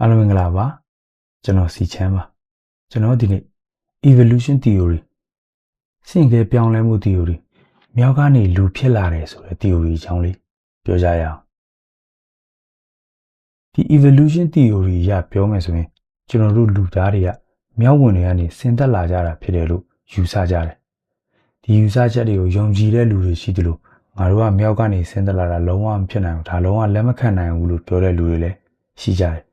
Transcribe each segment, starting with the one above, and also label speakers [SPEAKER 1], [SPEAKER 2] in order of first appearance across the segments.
[SPEAKER 1] အားလုံးမင်္ဂလာပါကျွန်တော်စီချမ်းပါကျွန်တော်ဒီနေ့ evolution theory ဆင့်ကဲပြောင်းလဲမှု theory မြောက်ကနေလူဖြစ်လာတယ်ဆိုတဲ့ theory အကြောင်းလေးပြောကြရအောင်ဒီ evolution theory ရပြောမယ်ဆိုရင်ကျွန်တော်တို့လူသားတွေကမြောက်ဝင်တွေကနေဆင်းသက်လာကြတာဖြစ်တယ်လို့ယူဆကြတယ်ဒီယူဆချက်တွေကိုယုံကြည်တဲ့လူတွေရှိတယ်လို့ငါတို့ကမြောက်ကနေဆင်းသက်လာတာလုံးဝမဖြစ်နိုင်ဘူးဒါလုံးဝလက်မခံနိုင်ဘူးလို့ပြောတဲ့လူတွေလည်းရှိကြတယ်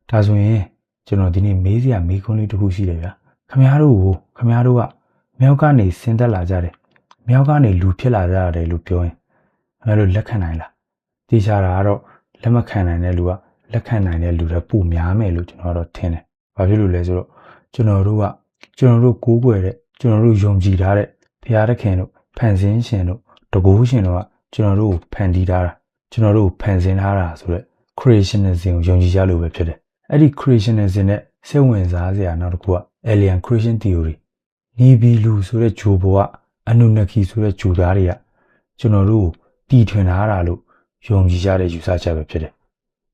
[SPEAKER 1] ဒါဆိုရင်ကျွန်တော်ဒီနေ့မေးစရာမေးခွန်းလေးတစ်ခုရှိတယ်ဗျာခင်ဗျားတို့ကမြောက်ကနေဆင်းသက်လာကြတယ်မြောက်ကနေလူဖြစ်လာကြတယ်လို့ပြောရင်ခင်ဗျားတို့လက်ခံနိုင်လားသိချတာကတော့လက်မခံနိုင်တဲ့လူကလက်ခံနိုင်တဲ့လူတွေပိုများမယ်လို့ကျွန်တော်တော့ထင်တယ်ဘာဖြစ်လို့လဲဆိုတော့ကျွန်တော်တို့ကိုးကွယ်တဲ့ကျွန်တော်တို့ယုံကြည်ထားတဲ့ဘုရားသခင်တို့ဖန်ဆင်းရှင်တို့တကူရှင်တို့ကကျွန်တော်တို့ကိုဖန်တီးထားတာကျွန်တော်တို့ကိုဖန်ဆင်းထားတာဆိုတော့ creationism ကိုယုံကြည်ကြလို့ပဲဖြစ်တယ်အဲ့ဒီ creationism နဲ့စိတ်ဝင်စားစရာနောက်တစ်ခုက alien creation theory နေပြည်လူဆိုတဲ့ဂျိုဘောကအနုနခီဆိုတဲ့ဂျိုသားတွေကကျွန်တော်တို့ကိုတီထွင်ထားတာလို့ယုံကြည်ကြတဲ့ယူဆချက်ပဲဖြစ်တယ်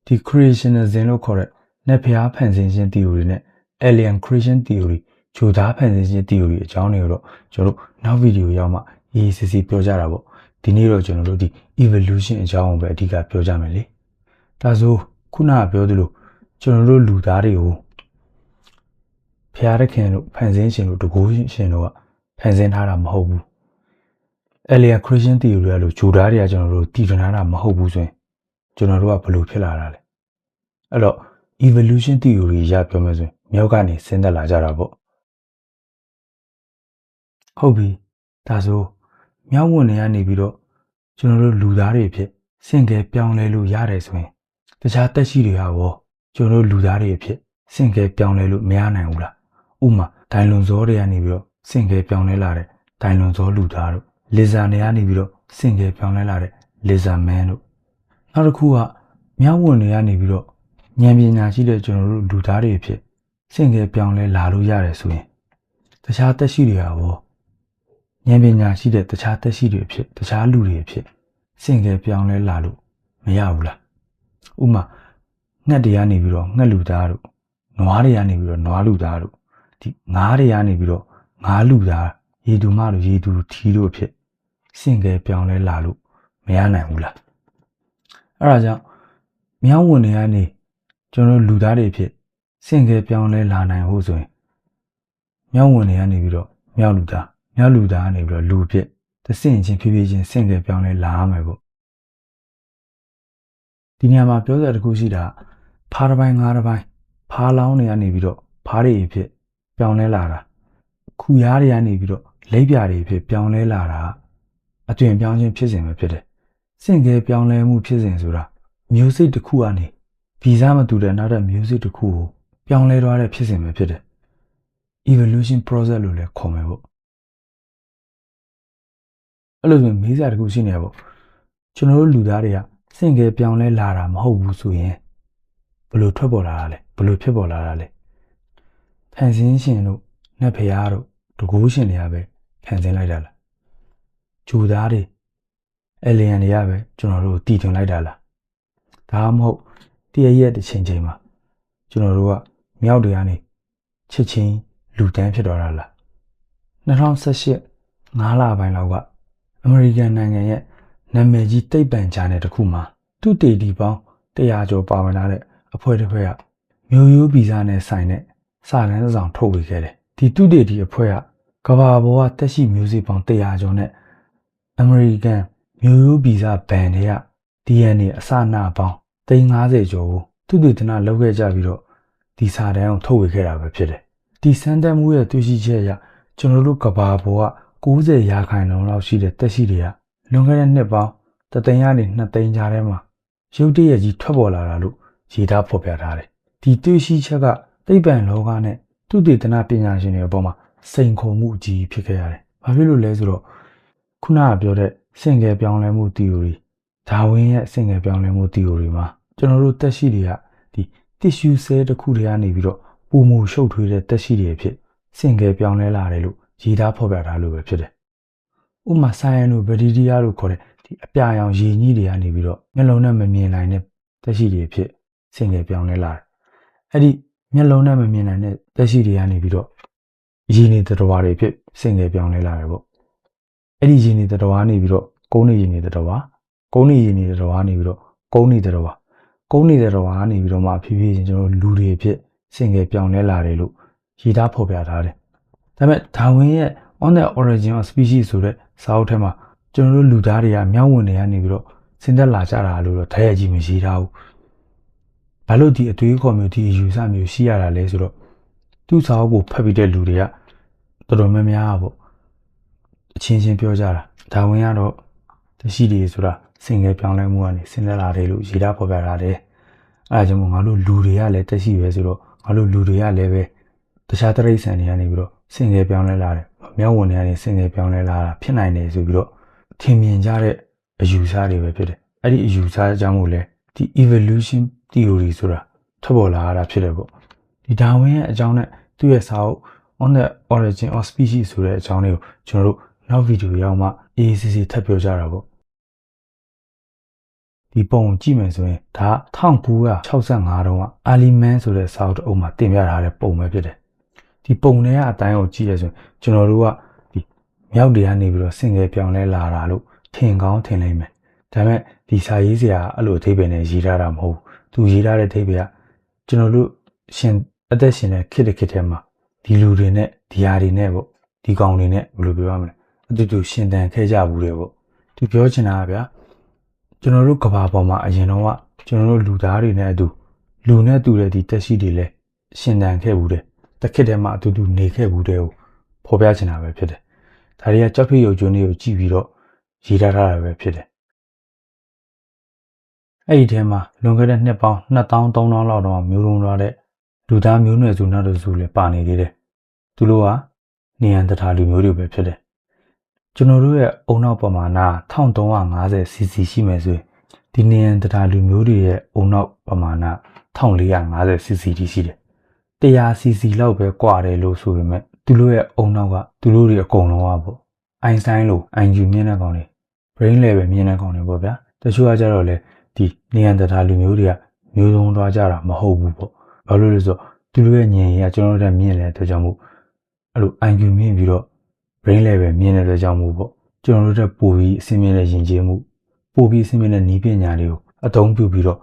[SPEAKER 1] ဒီ creationism လို့ခေါ်တဲ့နတ်ဘုရားဖန်ဆင်းခြင်း theory နဲ့ alien creation theory ဂျိုသားဖန်ဆင်းခြင်း theory အကြောင်းတွေကိုတော့ကျွန်တော်တို့နောက်ဗီဒီယိုရောက်မှရေးစစ်စစ်ပြောကြတာပေါ့ဒီနေ့တော့ကျွန်တော်တို့ဒီ evolution အကြောင်းကိုပဲအဓိကပြောကြမယ်လေဒါဆိုခုနကပြောသလိုကျွန်တော်တို့လူသားတွေကိုဖျားရခင်တို့ဖန်ဆင်းရှင်တို့တကူရှင်တို့ကဖန်ဆင်းထားတာမဟုတ်ဘူး alien creation theory လို့ဂျိုသားတွေကကျွန်တော်တို့တည်ထွင်ထားတာမဟုတ်ဘူးဆိုရင်ကျွန်တော်တို့ကဘယ်လိုဖြစ်လာတာလဲအဲ့တော့ evolution theory ရပြောမယ်ဆိုရင်မြောက်ကနေဆင်းသက်လာကြတာပေါ့ဟုတ်ပြီဒါဆိုမြောက်ဝင်တွေကနေပြီးတော့ကျွန်တော်တို့လူသားတွေဖြစ်ဆင့်ကဲပြောင်းလဲလို့ရတယ်ဆိုရင်တခြားတက်ရှိတွေဟာရောကျွန်တော်တို့လူသားတွေဖြစ်ဆင့်ကဲပြောင်းလဲလို့မရနိုင်ဘူးလားဥမာဒိုင်လွန်ဇောတွေကနေပြီးတော့ဆင့်ကဲပြောင်းလဲလာတဲ့ဒိုင်လွန်ဇောလူသားတို့လီဇာတွေကနေပြီးတော့ဆင့်ကဲပြောင်းလဲလာတဲ့လီဇာမန်တို့နောက်တစ်ခုကမြောက်ဝင်တွေကနေပြီးတော့ဉာဏ်ပညာရှိတဲ့ကျွန်တော်တို့လူသားတွေဖြစ်ဆင့်ကဲပြောင်းလဲလာလို့ရတယ်ဆိုရင်တခြားတက်ရှိတွေဟာရောဉာဏ်ပညာရှိတဲ့တခြားတက်ရှိတွေဖြစ်တခြားလူတွေဖြစ်ဆင့်ကဲပြောင်းလဲလာလို့မရဘူးလားဥမာငှက်တွေကနေပြီးတော့ငှက်လူသားတို့နွားတွေကနေပြီးတော့နွားလူသားတို့ဒီငါးတွေကနေပြီးတော့ငါးလူသားရေတူမတို့ရေတူထီတို့ဖြစ်ဆင့်ကဲပြောင်းလဲလာလို့မရနိုင်ဘူးလားအဲ့ဒါကြောင့်မြောက်ဝင်တွေကနေကျွန်တော်လူသားတွေဖြစ်ဆင့်ကဲပြောင်းလဲလာနိုင်ဖို့ဆိုရင်မြောက်ဝင်တွေကနေပြီးတော့မြောက်လူသားကနေပြီးတော့လူဖြစ်တဆင့်ချင်းဖြည်းဖြည်းချင်းဆင့်ကဲပြောင်းလဲလာရမယ်ပေါ့ဒီနေရာမှာပြောစရာတစ်ခုရှိတာဖားတစ်ပိုင်းငါးတစ်ပိုင်းဖားလောင်းတွေကနေပြီးတော့ဖားတွေဖြစ်ပြောင်းလဲလာတာခူရားတွေကနေပြီးတော့လိပ်ပြာတွေဖြစ်ပြောင်းလဲလာတာအသွင်ပြောင်းခြင်းဖြစ်စဉ်ပဲဖြစ်တယ်ဆင့်ကဲပြောင်းလဲမှုဖြစ်စဉ်ဆိုတာမျိုးစိတ်တစ်ခုကနေဗီဇမတူတဲ့နောက်တဲ့မျိုးစိတ်တစ်ခုကိုပြောင်းလဲသွားတဲ့ဖြစ်စဉ်ပဲဖြစ်တယ် evolution process လို့လည်းခေါ်မယ်ပေါ့အဲ့လိုဆိုမေးစရာတစ်ခုရှိနေရပေါ့ကျွန်တော်တို့လူသားတွေကဆင့်ကဲပြောင်းလဲလာတာမဟုတ်ဘူးဆိုရင်ဘယ်လိုထွက်ပေါ်လာတာလဲဘယ်လိုဖြစ်ပေါ်လာတာလဲဖန်ဆင်းရှင်တို့နတ်ဖျားတို့တကူရှင်တွေကပဲဖန်ဆင်းလိုက်တာလားဂျိုသားတွေအလီယန်တွေကပဲကျွန်တော်တို့တည်ထွင်လိုက်တာလားဒါမှမဟုတ်တရရက်တစ်ချိန်မှာကျွန်တော်တို့ကမြောက်တွေကနေချက်ချင်းလူတန်းဖြစ်သွားတာလား2018 9 လပိုင်းလောက်ကအမေရိကန်နိုင်ငံရဲ့နာမည်ကြီးသိပ္ပံဂျာနယ်တစ်ခုမှာသူတေတီပေါင်း100ကျော်ပါဝင်လာတဲ့အဖွဲ့တစ်ဖွဲ့ကမျိုးရိုးဗီဇနဲ့ဆိုင်တဲ့စာတမ်းတစ်စောင်ထုတ်ဝေခဲ့တယ်ဒီသူတေတီအဖွဲ့ကကမ္ဘာပေါ်ကတက်ရှိမျိုးစိပေါင်း100ကျော်နဲ့အမေရိကန်မျိုးရိုးဗီဇဘန်တွေက DNA အစနာပေါင်း350ကျော်ကိုသူတေသနလုပ်ခဲ့ကြပြီးတော့ဒီစာတမ်းကိုထုတ်ဝေခဲ့တာပဲဖြစ်တယ်ဒီစမ်းသပ်မှုရဲ့တွေ့ရှိချက်အရကျွန်တော်တို့ကမ္ဘာပေါ်က90%လောက်ရှိတဲ့တက်ရှိတွေကလွန်ခဲ့တဲ့နှစ်ပေါင်း3သိန်းကနေ2သိန်းကြားထဲမှာရုတ်တရက်ကြီးထွက်ပေါ်လာတာလို့ရေးသားဖော်ပြထားတယ်ဒီတွေ့ရှိချက်ကသိပ္ပံလောကနဲ့သုတေသနပညာရှင်တွေအပေါ်မှာစိန်ခေါ်မှုအကြီးဖြစ်ခဲ့ရတယ်ဘာဖြစ်လို့လဲဆိုတော့ခုနကပြောတဲ့ဆင့်ကဲပြောင်းလဲမှု theory ဒါဝင်းရဲ့ဆင့်ကဲပြောင်းလဲမှု theory မှာကျွန်တော်တို့တက်ရှိတွေကဒီ tissue cell တစ်ခုတည်းကနေပြီးတော့ပုံမူရှုပ်ထွေးတဲ့တက်ရှိတွေဖြစ်ဆင့်ကဲပြောင်းလဲလာတယ်လို့ရေးသားဖော်ပြထားလို့ပဲဖြစ်တယ်ဥပမာဆိုင်ယန်တို့ဗက်ဒီဒီယာတို့ခေါ်တဲ့ဒီအပြာရောင်ရေညှိတွေကနေပြီးတော့မျက်လုံးနဲ့မမြင်နိုင်တဲ့တက်ရှိတွေဖြစ်ဆင့်ကဲပြောင်းလဲလာတယ် အဲ့ဒီမျက်လုံးနဲ့မမြင်နိုင်တဲ့သက်ရှိတွေကနေပြီးတော့ရည်နေတတော်တွေဖြစ်ဆင့်ကဲပြောင်းလဲလာတယ်ပေါ့အဲ့ဒီရည်နေတတော်ကနေပြီးတော့ကုန်းနေရည်နေတတော်ကုန်းနေရည်နေတတော်ကနေပြီးတော့ကုန်းနေတတော်ကုန်းနေတဲ့တော်ကနေပြီးတော့မှဖြည်းဖြည်းချင်းကျွန်တော်လူတွေဖြစ်ဆင့်ကဲပြောင်းလဲလာတယ်လို့ရေးသားဖော်ပြထားတယ်ဒါပေမဲ့ဒါဝင်ရဲ့ on the origin of species ဆိုတဲ့စာအုပ်ထဲမှာကျွန်တော်တို့လူသားတွေကမြောက်ဝင်တွေကနေပြီးတော့ဆင်းသက်လာကြတာလို့တော့ဓာတ်ရိုက်ကြီးမရေးထားဘူးဘာလို့ဒီအသွေးခေါ်မျိုးဒီအယူဆမျိုးရှိရတာလဲဆိုတော့သူ့စာအုပ်ကိုဖတ်ပြီးတဲ့လူတွေကတော်တော်များများပေါ့အချင်းချင်းပြောကြတာဒါဝင်ကတော့တရှိတွေဆိုတာဆင်ငယ်ပြောင်းလဲမှုကနေဆင်းသက်လာတယ်လို့ရေးသားဖော်ပြထားတယ်အဲဒါကြောင့်မို့ငါတို့လူတွေကလည်းတက်ရှိပဲဆိုတော့ငါတို့လူတွေကလည်းပဲတခြားတရိษံတွေကနေပြီးတော့ဆင်ငယ်ပြောင်းလဲလာတယ်မြောက်ဝင်တွေကနေဆင်ငယ်ပြောင်းလဲလာတာဖြစ်နိုင်တယ်ဆိုပြီးတော့ထင်မြင်ကြတဲ့အယူဆတွေပဲဖြစ်တယ်အဲ့ဒီအယူဆအကြောင်းကိုလည်းဒီ evolution theory ဆိုတာထွက်ပေါ်လာတာဖြစ်တယ်ပေါ့ဒီဒါဝင်ရဲ့အကြောင်းနဲ့သူ့ရဲ့စာအုပ် on the origin of species ဆိုတဲ့အကြောင်းလေးကိုကျွန်တော်တို့နောက်ဗီဒီယိုရောက်မှအေးအေးဆေးဆေးထပ်ပြောကြတာပေါ့ဒီပုံကြည့်မယ်ဆိုရင်ဒါ1965တုန်းက Aliman ဆိုတဲ့စာအုပ်အုပ်မှာတင်ပြထားတဲ့ပုံပဲဖြစ်တယ်ဒီပုံထဲကအတိုင်းကိုကြည့်ရဆိုရင်ကျွန်တော်တို့ကဒီမြောက်တွေကနေပြီးတော့ဆင်ငယ်ပြောင်းလဲလာတာလို့ထင်ကောင်းထင်လိမ့်မယ်ဒါပေမဲ့ဒီစာရေးစရာအဲ့လိုအသေးပဲနဲ့ရေးထားတာမဟုတ်သူရေးထားတဲ့အသေးပဲကကျွန်တော်တို့ရှင်အသက်ရှင်တဲ့ခေတ်တစ်ခေတ်ထဲမှာဒီလူတွေနဲ့ဒီဟာတွေနဲ့ပေါ့ဒီကောင်တွေနဲ့ဘယ်လိုပြောရမလဲအတူတူရှင်တန်ခဲ့ကြဘူးတယ်ပေါ့သူပြောချင်တာကဗျာကျွန်တော်တို့ကဘာပေါ်မှာအရင်တော့ကကျွန်တော်တို့လူသားတွေနဲ့အတူလူနဲ့တူတဲ့ဒီတက်ရှိတွေလဲရှင်တန်ခဲ့ဘူးတယ်တစ်ခေတ်ထဲမှာအတူတူနေခဲ့ဘူးတယ်ကိုဖော်ပြချင်တာပဲဖြစ်တယ်ဒါတွေကကြောက်ဖိရုပ်ကျွန်းတွေကိုကြည့်ပြီးတော့ရေးထားတာပဲဖြစ်တယ်အဲ့ဒီထဲမှာလွန်ခဲ့တဲ့နှစ်ပေါင်း2000 3000လောက်တော့မျိုးလုံးသွားတဲ့လူသားမျိုးနွယ်စုနောက်တစ်စုလည်းပါနေသေးတယ်သူတို့ကနေယန်တထာလူမျိုးတွေပဲဖြစ်တယ်ကျွန်တော်တို့ရဲ့အုံနောက်ပမာဏ1350 cc ရှိမယ်ဆိုရင်ဒီနေယန်တထာလူမျိုးတွေရဲ့အုံနောက်ပမာဏ1450 cc တိရှိတယ်100 cc လောက်ပဲကွာတယ်လို့ဆိုပေမဲ့သူတို့ရဲ့အုံနောက်ကသူတို့တွေအကုန်လုံးပေါ့အိုင်စတိုင်းလို IQ မြင့်တဲ့ကောင်တွေ brain level မြင့်တဲ့ကောင်တွေပေါ့ဗျာတချို့ကကြတော့လေဒီနေယန်တထာလူမျိုးတွေကမျိုးစုံသွားကြတာမဟုတ်ဘူးပေါ့ဘာလို့လဲဆိုတော့သူတို့ရဲ့ဉာဏ်ရည်ကကျွန်တော်တို့မြင့်တဲ့အတွက်ကြောင့်မို့အဲ့လို IQ မြင့်ပြီးတော့ brain level မြင့်တဲ့အတွက်ကြောင့်မို့ပေါ့ကျွန်တော်တို့ပိုပြီးအဆင်ပြေတဲ့ယဉ်ကျေးမှုပိုပြီးအဆင်ပြေတဲ့နည်းပညာတွေကိုအသုံးပြုပြီးတော့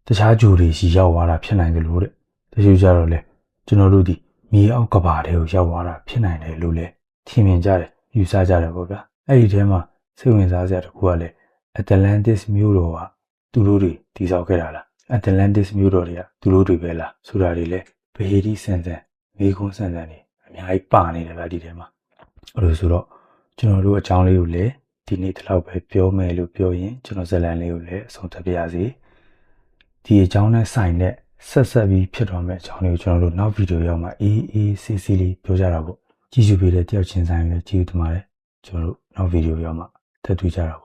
[SPEAKER 1] တခြားဂျိုတွေရှိရောက်သွားတာဖြစ်နိုင်တယ်လို့တဲ့တချို့ကြတော့လေကျွန်တော်တို့ဒီမြေအောက်ကဘာတွေကိုရောက်သွားတာဖြစ်နိုင်တယ်လို့လေထင်မြင်ကြတယ်ယူဆကြတယ်ပေါ့ဗျာအဲ့ဒီထဲမှာစိတ်ဝင်စားစရာတစ်ခုကလည်း Atlantis မြို့တော်ကသူတို့တွေတည်ဆောက်ခဲ့တာလား Atlantis မြို့တော်တွေကသူတို့တွေပဲလားဆိုတာတွေလည်းဗဟေတိဆန်ဆန်မေခွန်းဆန်ဆန်တွေအများကြီးပါနေတယ်ဗျာဒီထဲမှာအဲ့လိုဆိုတော့ကျွန်တော်တို့အကြောင်းလေးကိုလည်းဒီနေ့ဒီလောက်ပဲပြောမယ်လို့ပြောရင်ကျွန်တော်ဇလန်လေးကိုလည်းအဆုံးသတ်ပြရစီဒီအကြောင်းနဲ့ဆိုင်တဲ့ဆက်ပြီးဖြစ်တော်မယ့်အကြောင်းလေးကိုကျွန်တော်တို့နောက်ဗီဒီယိုရောက်မှာအေးဆေးဆေးလေးပြောကြတာပေါ့ကြည့်ရှုပေးတဲ့တယောက်ချင်းဆိုင်လည်းကြည့်ဦးတင်ပါတယ်ကျွန်တော်တို့နောက်ဗီဒီယိုရောက်မှာထပ်တွေ့ကြတာ